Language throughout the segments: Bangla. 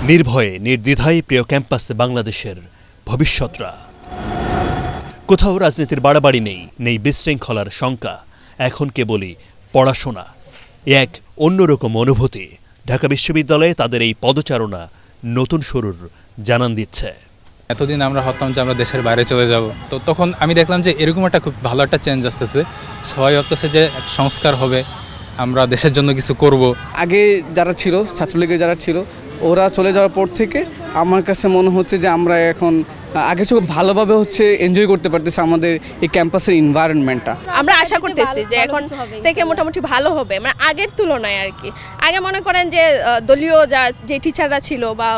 নির্ভয়ে নির্দ্বিধায় প্রিয় ক্যাম্পাসে বাংলাদেশের ভবিষ্যৎরা। কোথাও রাজনীতির বাড়াবাড়ি নেই বিশৃঙ্খলার শঙ্কা। এখন কেবলই পড়াশোনা। এক অন্যরকম অনুভূতি। ঢাকা বিশ্ববিদ্যালয়ে তাদের এই পদচারণা নতুন শুরুর জানান দিচ্ছে। এতদিন আমরা ভাবতাম যে আমরা দেশের বাইরে চলে যাব, তো তখন আমি দেখলাম যে এরকম একটা খুব ভালো একটা চেঞ্জ আসতেছে। সবাই ভাবতেছে যে সংস্কার হবে, আমরা দেশের জন্য কিছু করব। আগে যারা ছিল, ছাত্রলীগের যারা ছিল, ওরা চলে যাওয়ার পর থেকে আমার কাছে মনে হচ্ছে যে আমরা এখন আগে খুব ভালোভাবে এনজয় করতে পারতেছি আমাদের এই ক্যাম্পাসের এনভায়রনমেন্টটা। আমরা আশা করতেছি যে এখন থেকে মোটামুটি ভালো হবে, মানে আগের তুলনায় আর কি। আগে মনে করেন যে দলীয় যে টিচাররা ছিল বা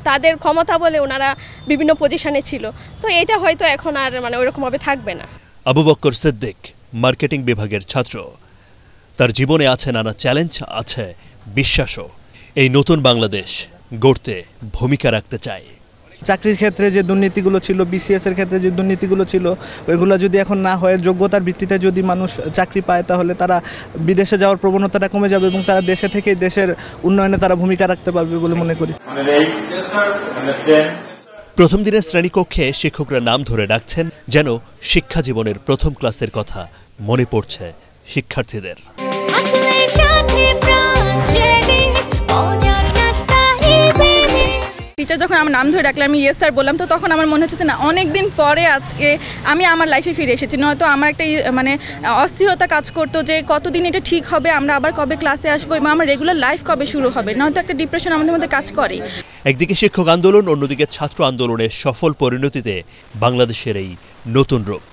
তাদের ক্ষমতা বলে ওনারা বিভিন্ন পজিশনে ছিল, তো এটা হয়তো এখন আর মানে ওইরকমভাবে থাকবে না। আবু বকর সিদ্দিক মার্কেটিং বিভাগের ছাত্র। তার জীবনে আছে নানা চ্যালেঞ্জ, আছে বিশ্বাসও। এই নতুন বাংলাদেশ গড়তে ভূমিকা রাখতে চায়। চাকরির ক্ষেত্রে যে দুর্নীতিগুলো ছিল, বিসিএস এর ক্ষেত্রে যে দুর্নীতিগুলো ছিল, ওইগুলো যদি এখন না হয়, যোগ্যতার ভিত্তিতে যদি মানুষ চাকরি পায়, তাহলে তারা বিদেশে যাওয়ার প্রবণতাটা কমে যাবে এবং তারা দেশে থেকেই দেশের উন্নয়নে তারা ভূমিকা রাখতে পারবে বলে মনে করি। প্রথম দিনের শ্রেণীকক্ষে শিক্ষকরা নাম ধরে ডাকছেন, যেন শিক্ষা জীবনের প্রথম ক্লাসের কথা মনে পড়ছে শিক্ষার্থীদের। টিচার যখন আমার নাম ধরে ডাকলে আমি ইয়েস স্যার বললাম, তো তখন আমার মনে হচ্ছে না অনেক দিন পরে আজকে আমি আমার লাইফে ফিরে এসেছি। নয়তো আমার একটা মানে অস্থিরতা কাজ করতো যে কতদিন এটা ঠিক হবে, আমরা আবার কবে ক্লাসে আসবো এবং আমার রেগুলার লাইফ কবে শুরু হবে। নয়তো একটা ডিপ্রেশন আমাদের মধ্যে কাজ করে। একদিকে শিক্ষক আন্দোলন, অন্যদিকে ছাত্র আন্দোলনের সফল পরিণতিতে বাংলাদেশের এই নতুন রূপ।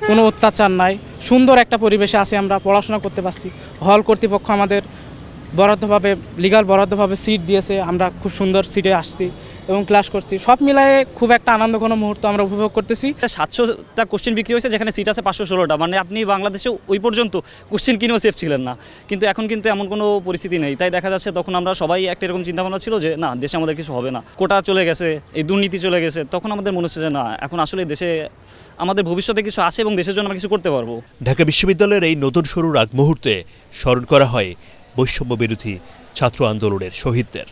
কোনো অত্যাচার নাই, সুন্দর একটা পরিবেশে আসি, আমরা পড়াশোনা করতে পারছি। হল কর্তৃপক্ষ আমাদের বরাদ্দভাবে, লিগাল বরাদ্দভাবে সিট দিয়েছে, আমরা খুব সুন্দর সিটে আসছি এবং ক্লাস করছি। সব মিলায়ে খুব একটা আনন্দঘন মুহূর্ত আমরা উপভোগ করতেছি। 700টা কোশ্চেন বিক্রি হয়েছে, যেখানে সিট আছে 516টা। মানে আপনি বাংলাদেশে ওই পর্যন্ত কোশ্চেন কিনেও সেফ ছিলেন না। কিন্তু এখন কিন্তু এমন কোনো পরিস্থিতি নেই। তাই দেখা যাচ্ছে তখন আমরা সবাই একটা এরকম চিন্তাভাবনা ছিল যে না, দেশে আমাদের কিছু হবে না, কোটা চলে গেছে, এই দুর্নীতি চলে গেছে। তখন আমাদের মনে হচ্ছে যে না, এখন আসলে দেশে আমাদের ভবিষ্যতে কিছু আছে এবং দেশের জন্য আমরা কিছু করতে পারবো। ঢাকা বিশ্ববিদ্যালয়ের এই নতুন শুরুর আগ মুহূর্তে স্মরণ করা হয় বৈষম্য বিরোধী ছাত্র আন্দোলনের শহীদদের।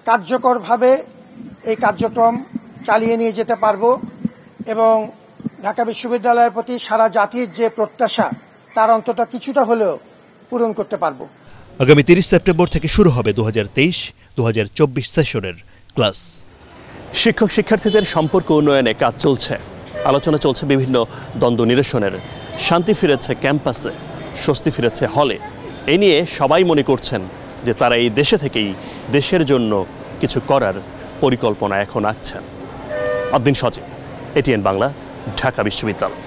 কার্যকরভাবে এই কার্যক্রম চালিয়ে নিয়ে যেতে পারবো এবং ঢাকা বিশ্ববিদ্যালয়ের প্রতি সারা জাতির যে প্রত্যাশা, তার অন্তত কিছুটা হলেও পূরণ করতে পারবো। আগামী 30 সেপ্টেম্বর থেকে শুরু হবে 2023-2024 সেশনের ক্লাস। শিক্ষক শিক্ষার্থীদের সম্পর্ক উন্নয়নে কাজ চলছে, আলোচনা চলছে বিভিন্ন দ্বন্দ্ব নিরসনের। শান্তি ফিরেছে ক্যাম্পাসে, স্বস্তি ফিরেছে হলে। এই নিয়ে সবাই মনে করছেন যে তারা এই দেশে থেকেই দেশের জন্য কিছু করার পরিকল্পনা এখন আঁকছেন। আদ্দিন সজীব, এটিএন বাংলা, ঢাকা বিশ্ববিদ্যালয়।